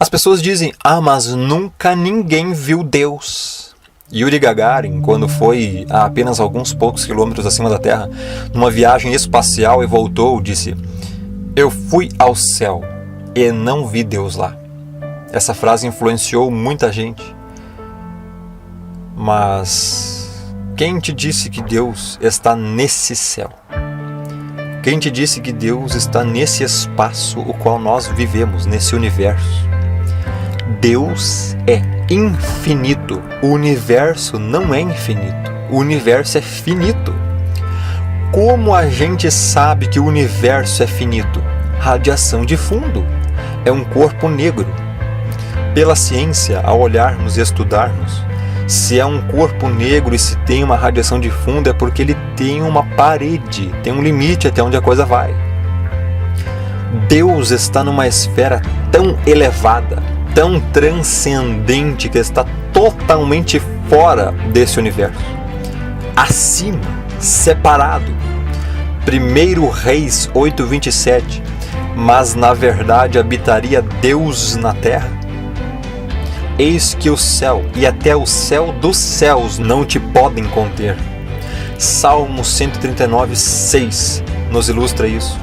As pessoas dizem, mas nunca ninguém viu Deus. Yuri Gagarin, quando foi a apenas alguns poucos quilômetros acima da Terra, numa viagem espacial e voltou, disse: eu fui ao céu e não vi Deus lá. Essa frase influenciou muita gente. Mas quem te disse que Deus está nesse céu? Quem te disse que Deus está nesse espaço o qual nós vivemos, nesse universo? Deus é infinito. O universo não é infinito. O universo é finito. Como a gente sabe que o universo é finito? Radiação de fundo. É um corpo negro. Pela ciência, ao olharmos e estudarmos, se é um corpo negro e se tem uma radiação de fundo, é porque ele tem uma parede, tem um limite até onde a coisa vai. Deus está numa esfera tão elevada, tão transcendente, que está totalmente fora desse universo. Acima, separado. 1 Reis 8:27. Mas na verdade habitaria Deus na terra? Eis que o céu e até o céu dos céus não te podem conter. Salmo 139:6 nos ilustra isso.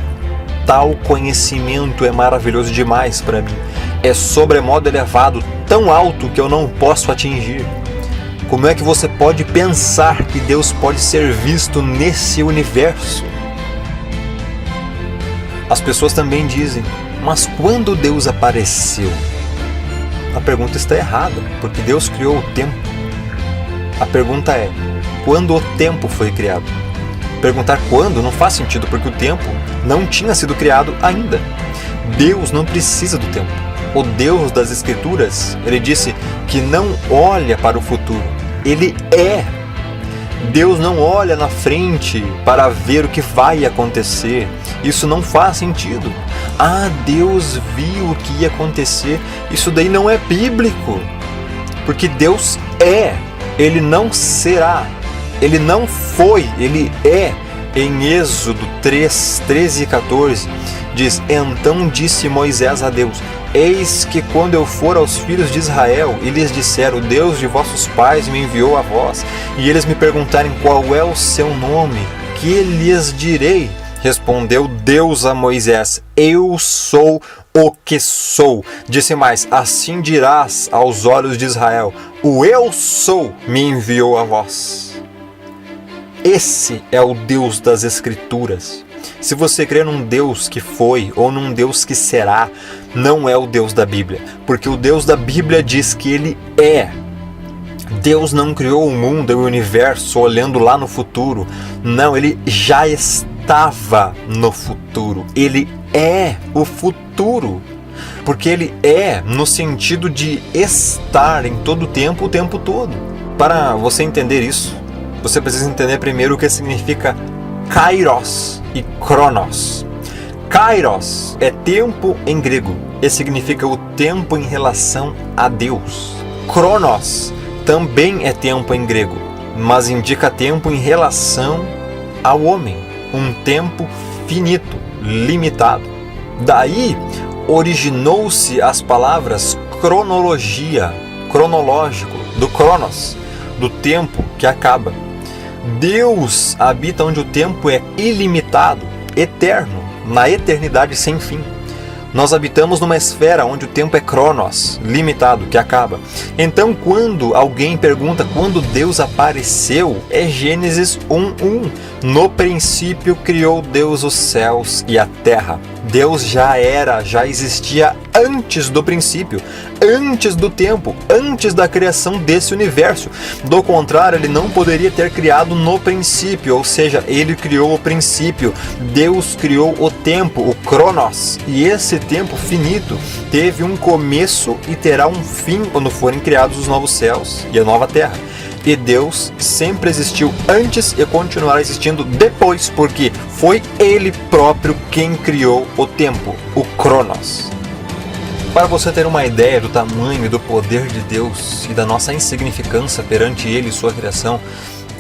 Tal conhecimento é maravilhoso demais para mim. É sobremodo elevado, tão alto que eu não posso atingir. Como é que você pode pensar que Deus pode ser visto nesse universo? As pessoas também dizem, mas quando Deus apareceu? A pergunta está errada, porque Deus criou o tempo. A pergunta é, quando o tempo foi criado? Perguntar quando não faz sentido, porque o tempo não tinha sido criado ainda. Deus não precisa do tempo. O Deus das Escrituras, ele disse que não olha para o futuro, ele é. Deus não olha na frente para ver o que vai acontecer. Isso não faz sentido. Deus viu o que ia acontecer. Isso daí não é bíblico. Porque Deus é. Ele não será. Ele não foi. Ele é. Em Êxodo 3, 13 e 14, diz: então disse Moisés a Deus: eis que quando eu for aos filhos de Israel e lhes disser, o Deus de vossos pais me enviou a vós, e eles me perguntarem qual é o seu nome, que lhes direi? Respondeu Deus a Moisés: eu sou o que sou. Disse mais: assim dirás aos olhos de Israel, o eu sou me enviou a vós. Esse é o Deus das Escrituras. Se você crê num Deus que foi ou num Deus que será, não é o Deus da Bíblia, porque o Deus da Bíblia diz que ele é. Deus não criou o mundo e o universo olhando lá no futuro. Não, ele já estava no futuro. Ele é o futuro. Porque ele é no sentido de estar em todo o tempo todo. Para você entender isso, você precisa entender primeiro o que significa Kairos e Cronos. Kairos é tempo em grego e significa o tempo em relação a Deus. Cronos também é tempo em grego, mas indica tempo em relação ao homem. Um tempo finito, limitado. Daí originou-se as palavras cronologia, cronológico, do Cronos, do tempo que acaba. Deus habita onde o tempo é ilimitado, eterno, na eternidade sem fim. Nós habitamos numa esfera onde o tempo é Cronos, limitado, que acaba. Então, quando alguém pergunta quando Deus apareceu, é Gênesis 1:1. No princípio criou Deus os céus e a terra. Deus já existia antes do princípio, antes do tempo, antes da criação desse universo. Do contrário, ele não poderia ter criado no princípio, ou seja, ele criou o princípio. Deus criou o tempo, o Cronos, e esse tempo finito teve um começo e terá um fim quando forem criados os novos céus e a nova terra. E Deus sempre existiu antes e continuará existindo depois, porque foi Ele próprio quem criou o tempo, o Cronos. Para você ter uma ideia do tamanho e do poder de Deus e da nossa insignificância perante Ele e sua criação,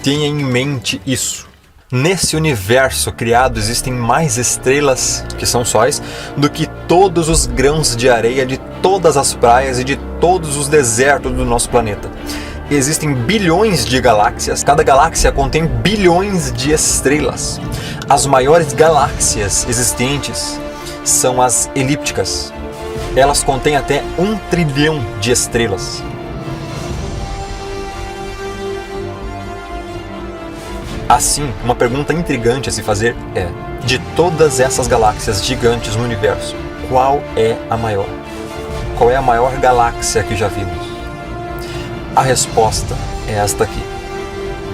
tenha em mente isso. Nesse universo criado existem mais estrelas, que são sóis, do que todos os grãos de areia de todas as praias e de todos os desertos do nosso planeta. Existem bilhões de galáxias, cada galáxia contém bilhões de estrelas. As maiores galáxias existentes são as elípticas. Elas contêm até 1 trilhão de estrelas. Assim, uma pergunta intrigante a se fazer é: de todas essas galáxias gigantes no universo, qual é a maior? Qual é a maior galáxia que já vimos? A resposta é esta aqui,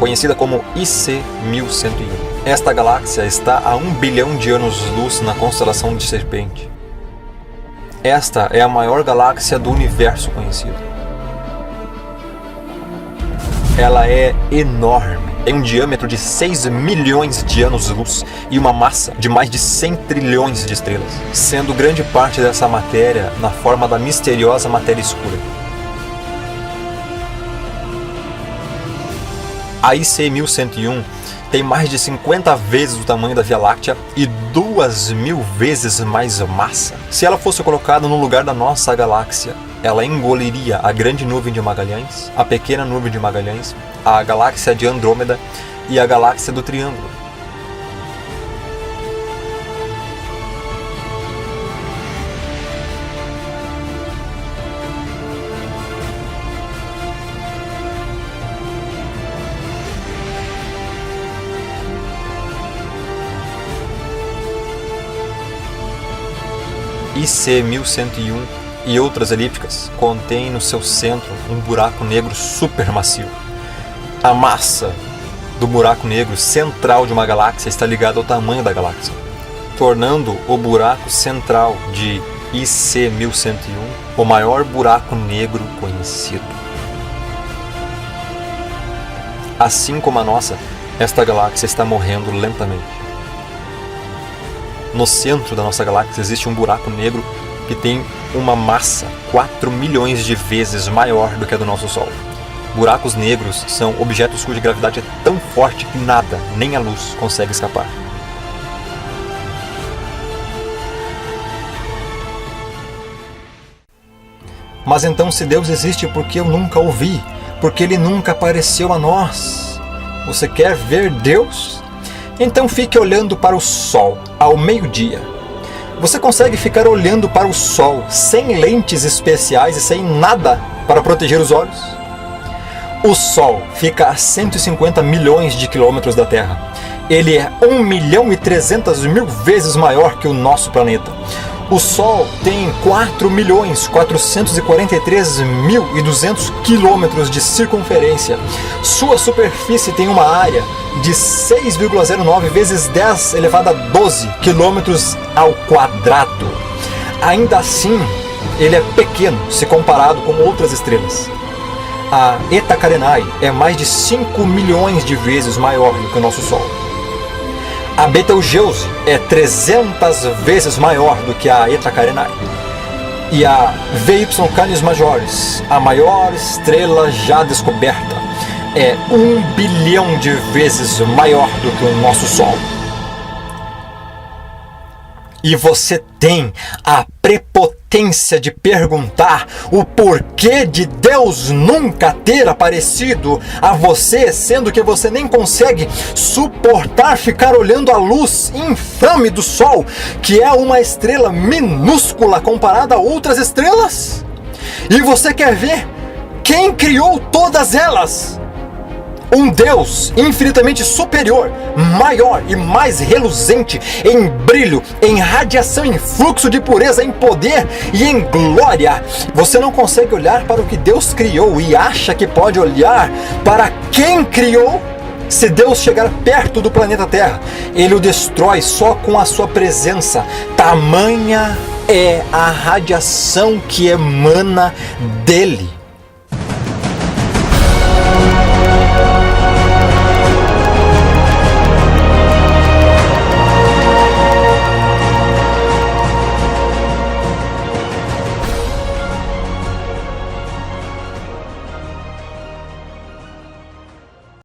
conhecida como IC 1101. Esta galáxia está a 1 bilhão de anos-luz na constelação de Serpente. Esta é a maior galáxia do universo conhecido. Ela é enorme, tem um diâmetro de 6 milhões de anos-luz e uma massa de mais de 100 trilhões de estrelas, sendo grande parte dessa matéria na forma da misteriosa matéria escura. A IC 1101 tem mais de 50 vezes o tamanho da Via Láctea e 2.000 vezes mais massa. Se ela fosse colocada no lugar da nossa galáxia, ela engoliria a grande nuvem de Magalhães, a pequena nuvem de Magalhães, a galáxia de Andrômeda e a galáxia do Triângulo. IC 1101 e outras elípticas contêm no seu centro um buraco negro supermassivo. A massa do buraco negro central de uma galáxia está ligada ao tamanho da galáxia, tornando o buraco central de IC 1101 o maior buraco negro conhecido. Assim como a nossa, esta galáxia está morrendo lentamente. No centro da nossa galáxia existe um buraco negro que tem uma massa 4 milhões de vezes maior do que a do nosso Sol. Buracos negros são objetos cuja gravidade é tão forte que nada, nem a luz, consegue escapar. Mas então, se Deus existe, por que eu nunca o vi? Porque Ele nunca apareceu a nós? Você quer ver Deus? Então fique olhando para o Sol ao meio-dia. Você consegue ficar olhando para o Sol sem lentes especiais e sem nada para proteger os olhos? O Sol fica a 150 milhões de quilômetros da Terra. Ele é 1.300.000 vezes maior que o nosso planeta. O Sol tem 4.443.200 quilômetros de circunferência. Sua superfície tem uma área de 6,09 vezes 10 elevado a 12 quilômetros ao quadrado. Ainda assim, ele é pequeno se comparado com outras estrelas. A Eta Carinae é mais de 5 milhões de vezes maior do que o nosso Sol. A Betelgeuse é 300 vezes maior do que a Eta Carinae. E a VY Canis Majoris, a maior estrela já descoberta, é 1 bilhão de vezes maior do que o nosso Sol. E você tem a prepotência de perguntar o porquê de Deus nunca ter aparecido a você, sendo que você nem consegue suportar ficar olhando a luz infame do Sol, que é uma estrela minúscula comparada a outras estrelas? E você quer ver quem criou todas elas? Um Deus infinitamente superior, maior e mais reluzente em brilho, em radiação, em fluxo de pureza, em poder e em glória. Você não consegue olhar para o que Deus criou e acha que pode olhar para quem criou? Se Deus chegar perto do planeta Terra, Ele o destrói só com a sua presença. Tamanha é a radiação que emana dele.